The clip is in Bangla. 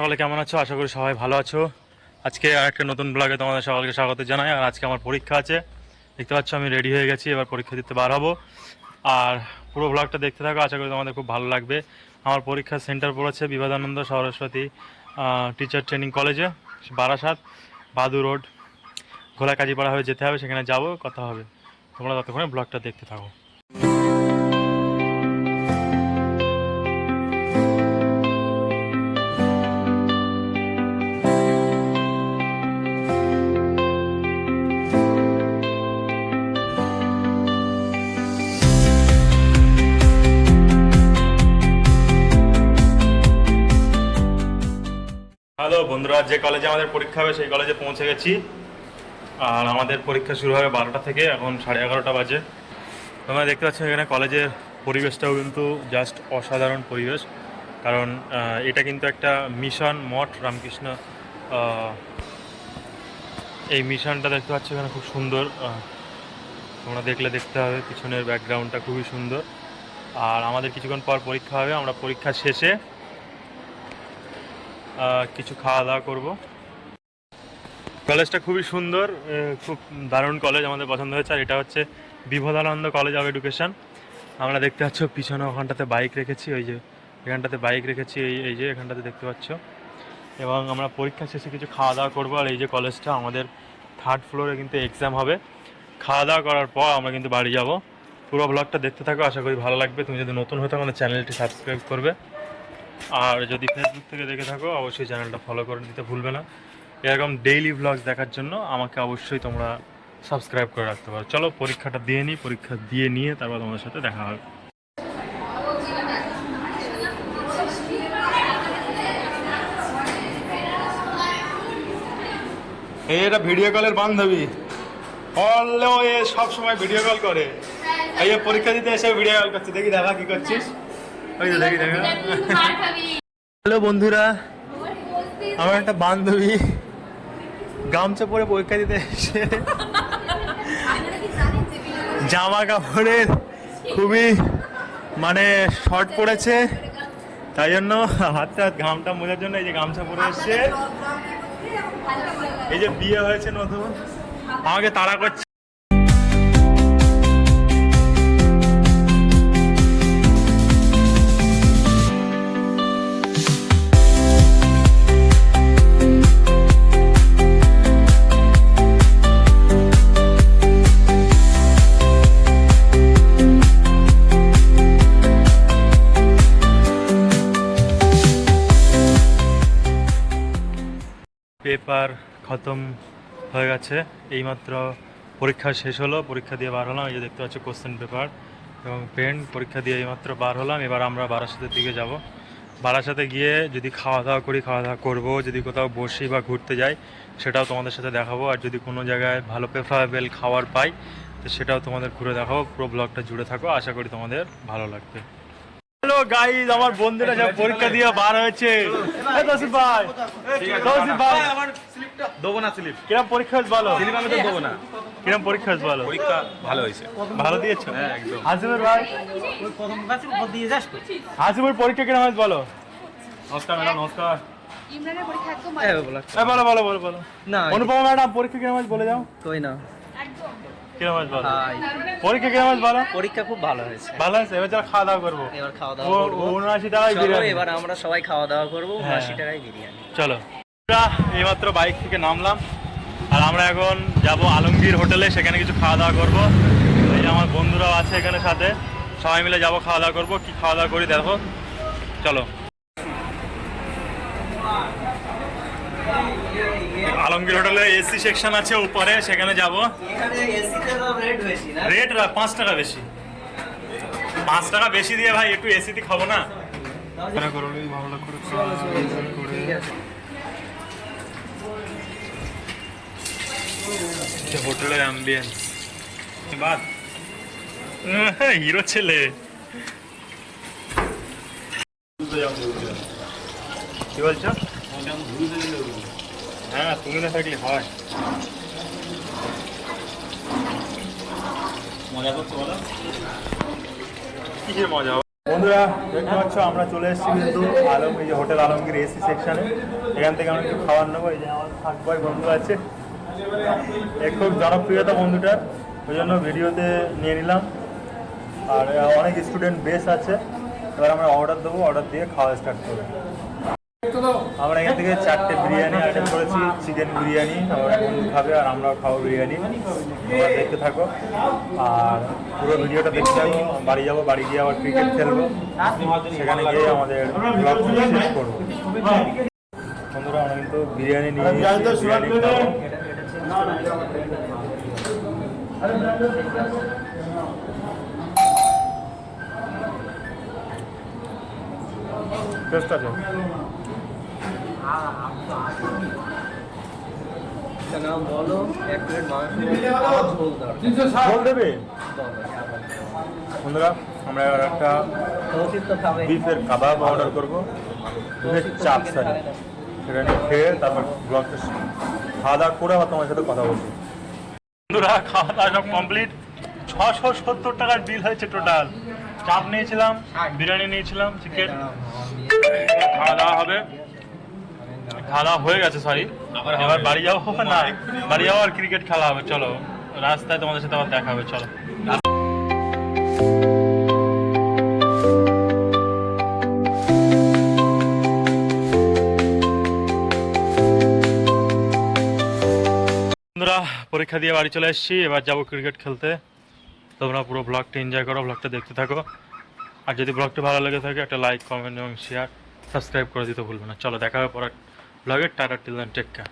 সকালে কেমন আছো? আশা করি সবাই ভালো আছো। আজকে আরেকটা নতুন ব্লগে তোমাদের সকালকে স্বাগত জানাই। আর আজকে আমার পরীক্ষা আছে, দেখতে পাচ্ছ আমি রেডি হয়ে গেছি, এবার পরীক্ষা দিতে বার হবো। আর পুরো ব্লগটা দেখতে থাকো, আশা করি তোমাদের খুব ভালো লাগবে। আমার পরীক্ষার সেন্টার পড়েছে বিবেকানন্দ সরস্বতী টিচার ট্রেনিং কলেজে, বারাসাত বাদু রোড, ঘোলা কাজীপাড়া হয়ে যেতে হবে, সেখানে যাবো, কথা হবে। তোমরা ততক্ষণে ব্লগটা দেখতে থাকো। হ্যালো বন্ধুরা, যে কলেজে আমাদের পরীক্ষা হবে সেই কলেজে পৌঁছে গেছি। আর আমাদের পরীক্ষা শুরু হবে 12টা থেকে, এখন 11:30 বাজে। তোমরা দেখতে পাচ্ছ এখানে কলেজের পরিবেশটাও কিন্তু জাস্ট অসাধারণ পরিবেশ। কারণ এটা কিন্তু একটা মিশন মঠ রামকৃষ্ণ, এই মিশনটা দেখতে পাচ্ছ এখানে খুব সুন্দর। তোমরা দেখলে দেখতে হবে, পিছনের ব্যাকগ্রাউন্ডটা খুবই সুন্দর। আর আমাদের কিছুক্ষণ পর পরীক্ষা হবে, আমরা পরীক্ষা শেষে কিছু খাওয়া দাওয়া করবো। কলেজটা খুবই সুন্দর, খুব দারুণ কলেজ, আমাদের পছন্দ হয়েছে। আর এটা হচ্ছে বিভোদানন্দ কলেজ অফ এডুকেশন। আমরা দেখতে পাচ্ছ পিছনে ওখানটাতে বাইক রেখেছি, ওই যে এখানটাতে বাইক রেখেছি, এই যে এখানটাতে দেখতে পাচ্ছ। এবং আমরা পরীক্ষা শেষে কিছু খাওয়া দাওয়া করবো। আর এই যে কলেজটা, আমাদের 3rd ফ্লোরে কিন্তু এক্সাম হবে। খাওয়া দাওয়া করার পর আমরা কিন্তু বাড়ি যাব। পুরো ব্লগটা দেখতে থাকো, আশা করি ভালো লাগবে। তুমি যদি নতুন হয়ে থাকো আমাদের চ্যানেলটি সাবস্ক্রাইব করবে। আর যদি ফেসবুক থেকে দেখে থাকো অবশ্যই চ্যানেলটা ফলো করে দিতে ভুলবে না। এরকম ডেইলি ব্লগস দেখার জন্য আমাকে অবশ্যই তোমরা সাবস্ক্রাইব করে রাখতে পারো। চলো পরীক্ষাটা দিয়ে নিই, পরীক্ষা দিয়ে নিয়ে তারপর তোমাদের সাথে দেখা হবে। এটা ভিডিও কলের বান্ধবী, বললেও এ সব সময় ভিডিও কল করে। এই পরীক্ষা দিতে এসে ভিডিও কল করছে, দেখি দেখা কি করছিস। ওই তো দেখি দেখা। হ্যালো বন্ধুরা, আমার একটা বান্ধবী গামছা পরে পরীক্ষা দিতে এসে জামা কাপড়ের খুবই মানে শর্ট পড়েছে, তাই জন্য হাতটা ঘামটা মোজার জন্য এই যে গামছা পরে এসছে। এই যে বিয়ে হয়েছে নতুন, আমাকে তাড়া করছে। পেপার খতম হয়ে গেছে, এইমাত্র পরীক্ষা শেষ হলো, পরীক্ষা দিয়ে বার হলাম। এই যে দেখতে পাচ্ছ কোশ্চেন পেপার এবং পেন, পরীক্ষা দিয়ে এইমাত্র বার হলাম। এবার আমরা বারাসাতের দিকে যাব। বারাসাতে গিয়ে যদি খাওয়া দাওয়া করি, খাওয়া দাওয়া করবো, যদি কোথাও বসি বা ঘুরতে যাই সেটাও তোমাদের সাথে দেখাবো। আর যদি কোনো জায়গায় ভালো প্রেফারেবল খাবার পাই তো সেটাও তোমাদের ঘুরে দেখাবো। পুরো ব্লগটা জুড়ে থাকো, আশা করি তোমাদের ভালো লাগবে। হ্যালো গাইজ, আমার বন্ধুরা সব পরীক্ষা দিয়ে বার হয়েছে। তৌসিফ ভাই, তৌসিফ ভাই আমার স্লিপটা দেবো না। স্লিপ কিরম পরীক্ষা হয়েছে বলো? স্লিপ আমি তো দেবো না। কিরম পরীক্ষা হয়েছে বলো? পরীক্ষা ভালো হয়েছে। ভালো দিয়েছো? হ্যাঁ একদম। হাসিবুর ভাই, ওই প্রথম ক্লাসে উপর দিয়ে যাস তো। হাসিবুর পরীক্ষা কিরম হয়েছে বলো? নমস্কার ম্যাডাম। নমস্কার। ইমরানের পরীক্ষা একদম ভালো। বলো বলো বলো। না অনুপমা ম্যাডাম পরীক্ষা কিরম হয়েছে বলে যাও। কই না একদম। কিরম হয়েছে বলো? পরীক্ষা কিরম হয়েছে বলো? পরীক্ষা খুব ভালো হয়েছে। ভালো হয়েছে। এবার চল খাওয়া দাওয়া করবো। এবার খাওয়া দাওয়া করবো। 79 টাকায় বিরিয়ানি। এবার আমরা সবাই খাওয়া দাওয়া করবো 79 টাকায় বিরিয়ানি। চলো। এইমাত্র বাইক থেকে নামলাম আর আমরা এখন যাব আলমগীর হোটেলে, সেখানে কিছু খাওয়া দাওয়া করবো। এই যে আমার বন্ধুরাও আছে এখানে সাথে, সবাই মিলে যাবো, খাওয়া দাওয়া করবো। কি খাওয়া দাওয়া করি দেখো, চলো। আলমগীর হোটেলে এসি সেকশন আছে উপরে, সেখানে যাবো। রেট 5 টাকা বেশি। 5 টাকা বেশি দিয়ে ভাই একটু এসিতে খাবো না? হোটেলের অ্যাম্বিয়েন্স বাদ, হিরো ছেলে। কি বলছো? হ্যাঁ তুমি না থাকলে হয়। মজা করতে বলো, কিসের মজা? বন্ধুরা দেখতে পাচ্ছ আমরা চলে এসেছি কিন্তু এই যে হোটেল আলমগীর এসি সেকশনে। এখান থেকে আমরা একটু খাবার নেবো। এই যে আমার থাকবাই বন্ধু আছে, খুব জনপ্রিয়তা বন্ধুটার, ওই জন্য ভিডিওতে নিয়ে নিলাম। আর অনেক স্টুডেন্ট বেস আছে। এবার আমরা অর্ডার দেবো, অর্ডার দিয়ে খাওয়া স্টার্ট করবো। আমরা এখান থেকে 4টে বিরিয়ানি আইটেম করেছি, চিকেন বিরিয়ানি, আমার বন্ধু খাবে আর আমরাও খাবো বিরিয়ানি। তোমরা দেখতে থাকো আর পুরো ভিডিওটা দেখতে থাকো। বাড়ি যাবো, বাড়ি গিয়ে আবার ক্রিকেট খেলবো, সেখানে গিয়ে আমাদের ব্লগ শেষ করবো। বন্ধুরা আমরা কিন্তু বিরিয়ানি নিয়ে বিরিয়ানি খাবো। টেস্ট আছে। বলো 1 প্লেট মাংস ঝোল দেবে। বন্ধুরা আমরা এবার একটা বিফের কাবাব অর্ডার করবো, বিফের চাপ সারি, সেটা নিয়ে খেয়ে তারপর ব্লগটা খাওয়া দাওয়া করে আবার তোমার সাথে কথা বলবো। বন্ধুরা খাওয়া দাওয়া সব কমপ্লিট। 670 টাকার বিল হয়েছে টোটাল। চাপ নিয়েছিলাম, বিরিয়ানি নিয়েছিলাম, চিকেন। খাওয়া দাওয়া হবে, খাওয়া দাওয়া হয়ে গেছে সরি। এবার বাড়ি যাবো না, বাড়ি যাবো আর ক্রিকেট খেলা হবে। চলো রাস্তায় তোমাদের সাথে আবার দেখা হবে, চলো। বন্ধুরা পরীক্ষা দিয়ে বাড়ি চলে এসেছি, এবার যাবো ক্রিকেট খেলতে। তোমরা পুরো ব্লগটা এনজয় করো, ব্লগটা দেখতে থাকো। আর যদি ব্লগটা ভালো লেগে থাকে একটা লাইক, কমেন্ট এবং শেয়ার, সাবস্ক্রাইব করে দিতে ভুলবে না। চলো দেখা হবে পরে ব্লগের। Tata, till then, take care.